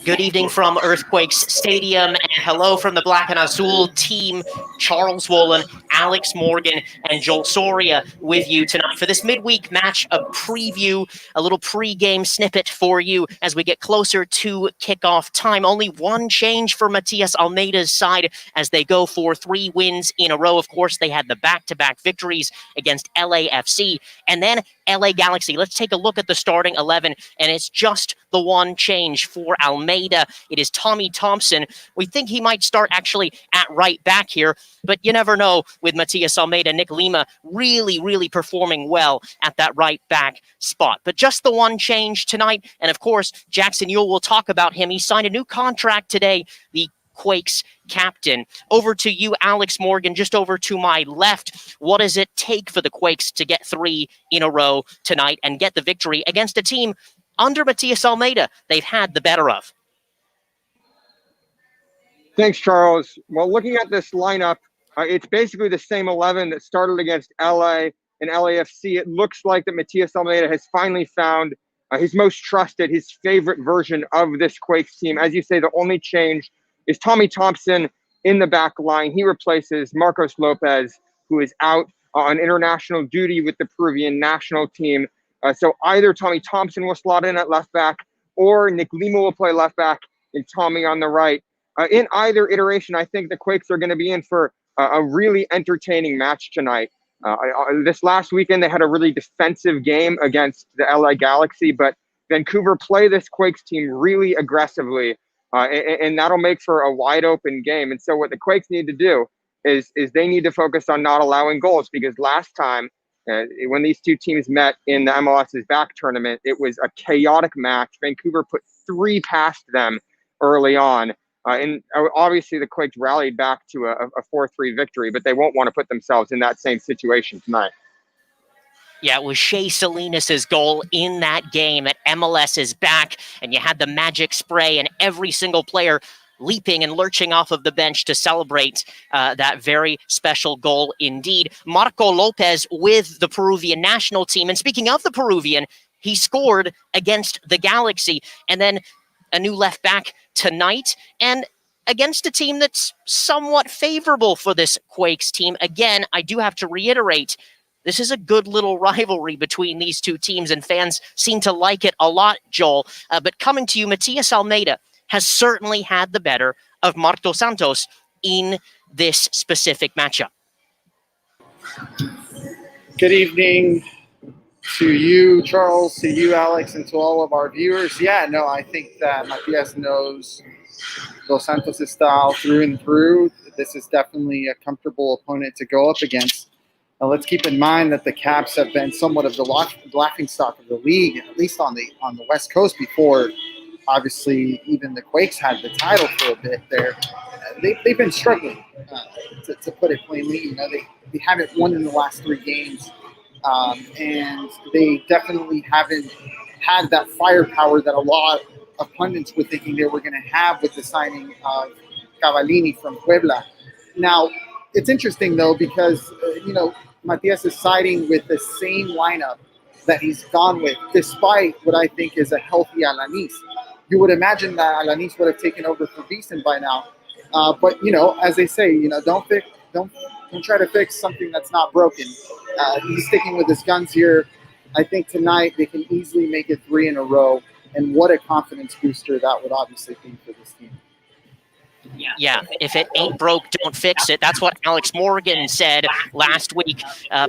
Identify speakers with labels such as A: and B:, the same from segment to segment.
A: Good evening from Earthquakes Stadium, and hello from the Black and Azul team. Charles Wollin, Alex Morgan, and Joel Soria with you tonight for this midweek match, a preview, a little pre-game snippet for you as we get closer to kickoff time. Only one change for Matias Almeida's side as they go for 3 wins in a row. Of course, they had the back-to-back victories against LAFC and then LA Galaxy. Let's take a look at the starting 11, and it's just the one change for Almeida. It is Tommy Thompson. We think he might start actually at right back here, but you never know with Matias Almeida. Nick Lima really performing well at that right back spot. But just the one change tonight, and of course, Jackson Yule, will talk about him. He signed a new contract today, the Quakes captain. Over to you, Alex Morgan, just over to my left. What does it take for the Quakes to get 3 in a row tonight and get the victory against a team under Matias Almeida they've had the better of?
B: Thanks, Charles. Well, looking at this lineup, it's basically the same 11 that started against LA and LAFC. It looks like that Matias Almeida has finally found his most trusted, his favorite version of this Quakes team. As you say, the only change is Tommy Thompson in the back line. He replaces Marcos Lopez, who is out on international duty with the Peruvian national team. So either Tommy Thompson will slot in at left back, or Nick Lima will play left back and Tommy on the right. In either iteration, I think the Quakes are going to be in for a really entertaining match tonight. This last weekend, they had a really defensive game against the LA Galaxy, but Vancouver play this Quakes team really aggressively. And that'll make for a wide open game. And so what the Quakes need to do is they need to focus on not allowing goals, because last time when these two teams met in the MLS's back tournament, it was a chaotic match. Vancouver put 3 past them early on. And obviously the Quakes rallied back to a 4-3 victory, but they won't want to put themselves in that same situation tonight.
A: Yeah, it was Shea Salinas' goal in that game at MLS's back, and you had the magic spray and every single player leaping and lurching off of the bench to celebrate that very special goal indeed. Marco Lopez with the Peruvian national team. And speaking of the Peruvian, he scored against the Galaxy. And then a new left back tonight, and against a team that's somewhat favorable for this Quakes team. Again, I do have to reiterate, this is a good little rivalry between these two teams, and fans seem to like it a lot, Joel. But coming to you, Matias Almeida has certainly had the better of Marco Santos in this specific matchup.
C: Good evening to you, Charles, to you, Alex, and to all of our viewers. Yeah, no, I think that Matias knows Dos Santos' style through and through. This is definitely a comfortable opponent to go up against. Now, let's keep in mind that the Caps have been somewhat of the laughingstock of the league, at least on the West Coast before. Obviously, even the Quakes had the title for a bit there. They've been struggling, to put it plainly. You know, they haven't won in the last 3 games, and they definitely haven't had that firepower that a lot of pundits were thinking they were going to have with the signing of Cavallini from Puebla. Now, it's interesting, though, because, Matias is siding with the same lineup that he's gone with, despite what I think is a healthy Alanis. You would imagine that Alanis would have taken over for Beeson by now. But, as they say, don't try to fix something that's not broken. He's sticking with his guns here. I think tonight they can easily make it 3 in a row. And what a confidence booster that would obviously be for this team.
A: Yeah, if it ain't broke, don't fix it. That's what Alex Morgan said last week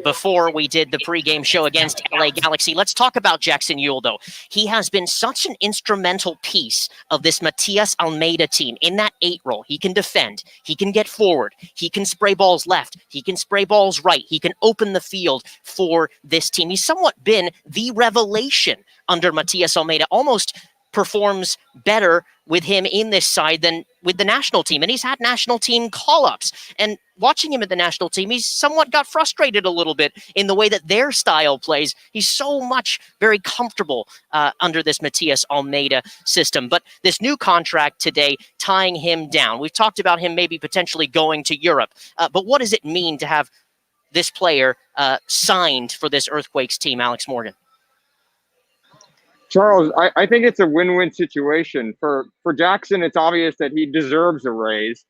A: before we did the pregame show against LA Galaxy. Let's talk about Jackson Yule, though. He has been such an instrumental piece of this Matias Almeida team in that 8 role. He can defend. He can get forward. He can spray balls left. He can spray balls right. He can open the field for this team. He's somewhat been the revelation under Matias Almeida, almost performs better with him in this side than with the national team. And he's had national team call-ups. And watching him at the national team, he's somewhat got frustrated a little bit in the way that their style plays. He's so much very comfortable under this Matias Almeida system. But this new contract today tying him down. We've talked about him maybe potentially going to Europe. But what does it mean to have this player signed for this Earthquakes team, Alex Morgan?
B: Charles, I think it's a win-win situation. For Jackson, it's obvious that he deserves a raise.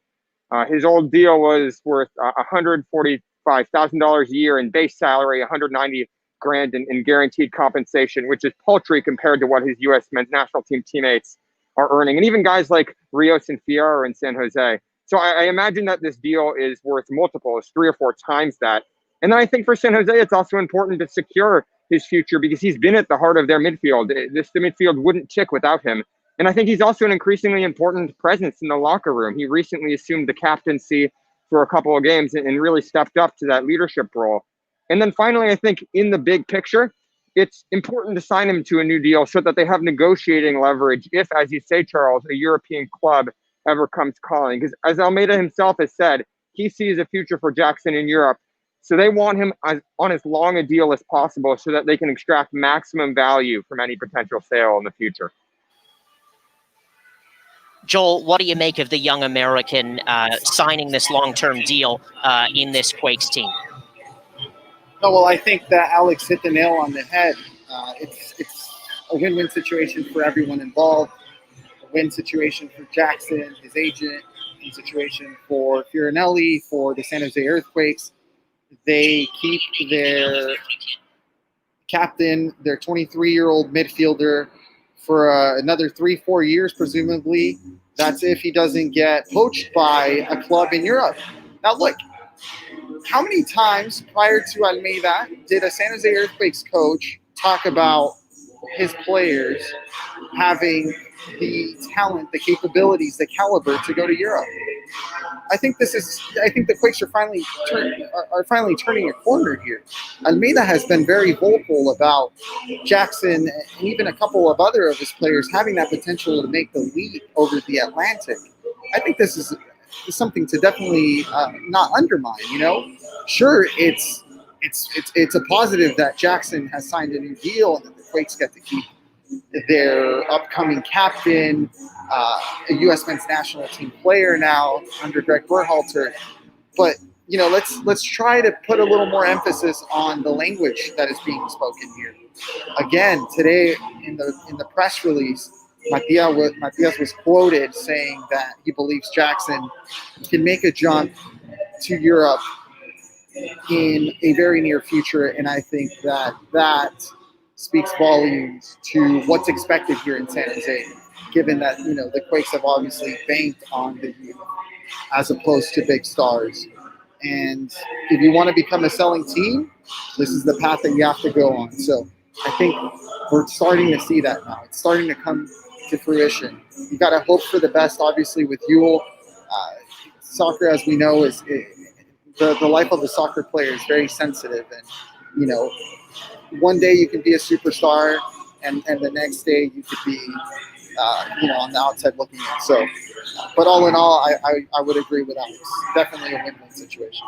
B: His old deal was worth $145,000 a year in base salary, 190 grand in guaranteed compensation, which is paltry compared to what his U.S. men's national team teammates are earning, and even guys like Rios and Fierro in San Jose. So I imagine that this deal is worth multiples, 3 or 4 times that. And then I think for San Jose, it's also important to secure his future because he's been at the heart of their midfield. The midfield wouldn't tick without him. And I think he's also an increasingly important presence in the locker room. He recently assumed the captaincy for a couple of games and really stepped up to that leadership role. And then finally, I think in the big picture, it's important to sign him to a new deal so that they have negotiating leverage if, as you say, Charles, a European club ever comes calling. Because as Almeida himself has said, he sees a future for Jackson in Europe. So they want him on as long a deal as possible so that they can extract maximum value from any potential sale in the future.
A: Joel, what do you make of the young American signing this long-term deal in this Quakes team?
C: Oh, well, I think that Alex hit the nail on the head. It's a win-win situation for everyone involved. A win situation for Jackson, his agent, win situation for Fiorinelli, for the San Jose Earthquakes. They keep their captain, their 23-year-old midfielder, for another 3-4 years, presumably. That's if he doesn't get poached by a club in Europe. Now, look, how many times prior to Almeida did a San Jose Earthquakes coach talk about his players having the talent, the capabilities, the caliber to go to Europe? I think the Quakes are finally turning a corner here. Almeida has been very vocal about Jackson and even a couple of other of his players having that potential to make the leap over the Atlantic. I think this is something to definitely not undermine. Sure, it's a positive that Jackson has signed a new deal and that the Quakes get to keep their upcoming captain, a U.S. men's national team player now under Greg Berhalter. But let's try to put a little more emphasis on the language that is being spoken here. Again, today in the press release, Matias was quoted saying that he believes Jackson can make a jump to Europe in a very near future, and I think that speaks volumes to what's expected here in San Jose, given that the Quakes have obviously banked on the youth as opposed to big stars. And if you want to become a selling team, this is the path that you have to go on. So I think we're starting to see that now. It's starting to come to fruition. You got to hope for the best, obviously, with Yule. Soccer, as we know, is the life of a soccer player is very sensitive, and one day you can be a superstar, and the next day you could be, on the outside looking in. So, but all in all, I would agree with Alex. Definitely a win-win situation.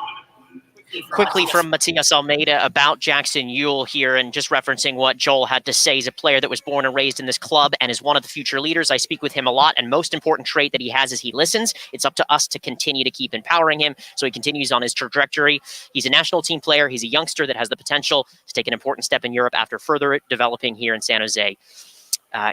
A: Quickly from Matias Almeida about Jackson Yule here, and just referencing what Joel had to say. He's a player that was born and raised in this club and is one of the future leaders. I speak with him a lot, and most important trait that he has is he listens. It's up to us to continue to keep empowering him so he continues on his trajectory. He's a national team player. He's a youngster that has the potential to take an important step in Europe after further developing here in San Jose.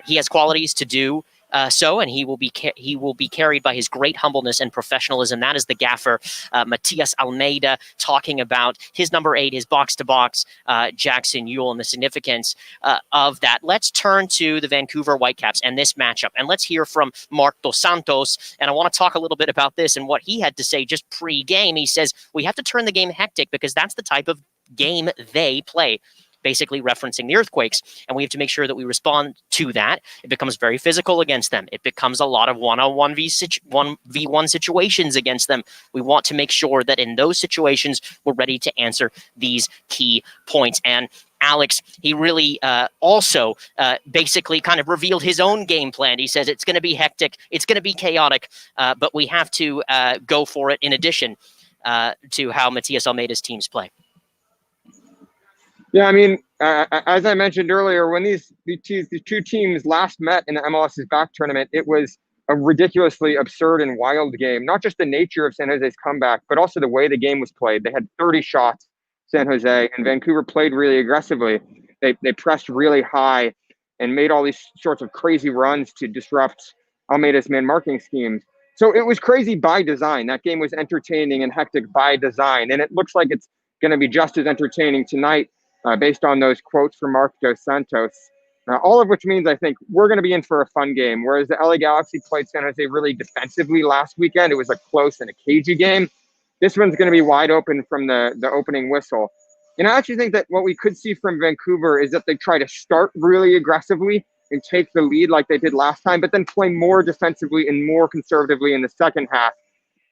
A: He has qualities to do so, and he will be carried by his great humbleness and professionalism. That is the gaffer, Matias Almeida, talking about his number 8, his box-to-box, Jackson Yule, and the significance of that. Let's turn to the Vancouver Whitecaps and this matchup, and let's hear from Marc Dos Santos. And I want to talk a little bit about this and what he had to say just pre-game. He says, we have to turn the game hectic because that's the type of game they play, basically referencing the Earthquakes, and we have to make sure that we respond to that. It becomes very physical against them. It becomes a lot of 1v1 situations against them. We want to make sure that in those situations, we're ready to answer these key points. And Alex, he really also basically kind of revealed his own game plan. He says it's going to be hectic, it's going to be chaotic, but we have to go for it in addition to how Matias Almeida's teams play.
B: Yeah, I mean, as I mentioned earlier, when the two teams last met in the MLS's back tournament, it was a ridiculously absurd and wild game. Not just the nature of San Jose's comeback, but also the way the game was played. They had 30 shots, San Jose, and Vancouver played really aggressively. They pressed really high, and made all these sorts of crazy runs to disrupt Almeida's man marking schemes. So it was crazy by design. That game was entertaining and hectic by design. And it looks like it's going to be just as entertaining tonight based on those quotes from Marc Dos Santos. All of which means I think we're going to be in for a fun game. Whereas the LA Galaxy played San Jose really defensively last weekend. It was a close and a cagey game. This one's going to be wide open from the opening whistle. And I actually think that what we could see from Vancouver is that they try to start really aggressively and take the lead like they did last time, but then play more defensively and more conservatively in the second half,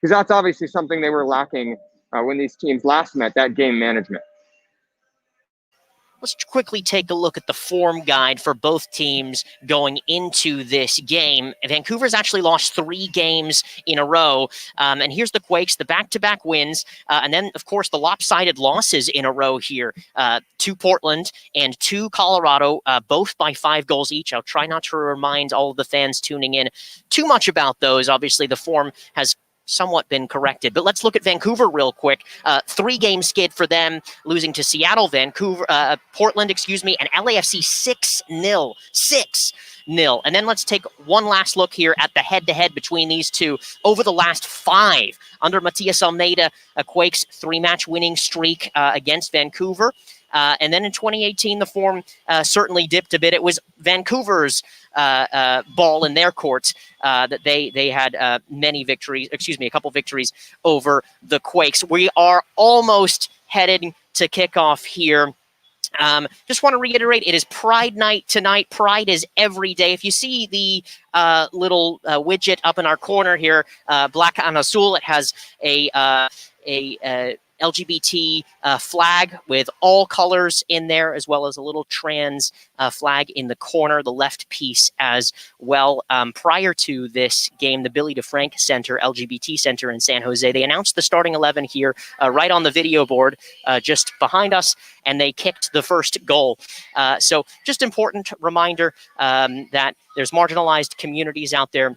B: because that's obviously something they were lacking when these teams last met, that game management.
A: Let's quickly take a look at the form guide for both teams going into this game. Vancouver's actually lost 3 games in a row. And here's the Quakes, the back-to-back wins. And then, of course, the lopsided losses in a row here. 2 Portland and 2 Colorado, both by 5 goals each. I'll try not to remind all of the fans tuning in too much about those. Obviously, the form has somewhat been corrected. But let's look at Vancouver real quick. 3-game skid for them, losing to Seattle, Portland, and LAFC 6-0. 6-0. And then let's take one last look here at the head-to-head between these two. Over the last 5, under Matias Almeida, a Quakes 3-match winning streak against Vancouver. And then in 2018, the form certainly dipped a bit. It was Vancouver's ball in their court that they had many victories, a couple victories over the Quakes. We are almost heading to kickoff here. Just want to reiterate, it is Pride Night tonight. Pride is every day. If you see the little widget up in our corner here, Black and Azul, it has a LGBT flag with all colors in there, as well as a little trans flag in the corner, the left piece as well. Prior to this game, the Billy DeFrank Center, LGBT Center in San Jose, they announced the starting 11 here right on the video board just behind us, and they kicked the first goal. So just important reminder that there's marginalized communities out there.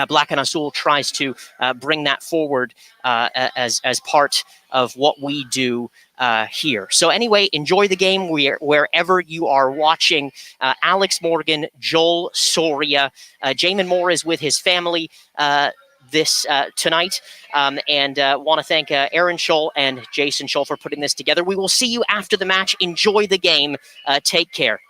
A: Black and Azul tries to bring that forward as part of what we do here. So anyway, enjoy the game wherever you are watching. Alex Morgan, Joel Soria, Jamon Moore is with his family this tonight, and want to thank Aaron Sholl and Jason Sholl for putting this together. We will see you after the match. Enjoy the game. Take care.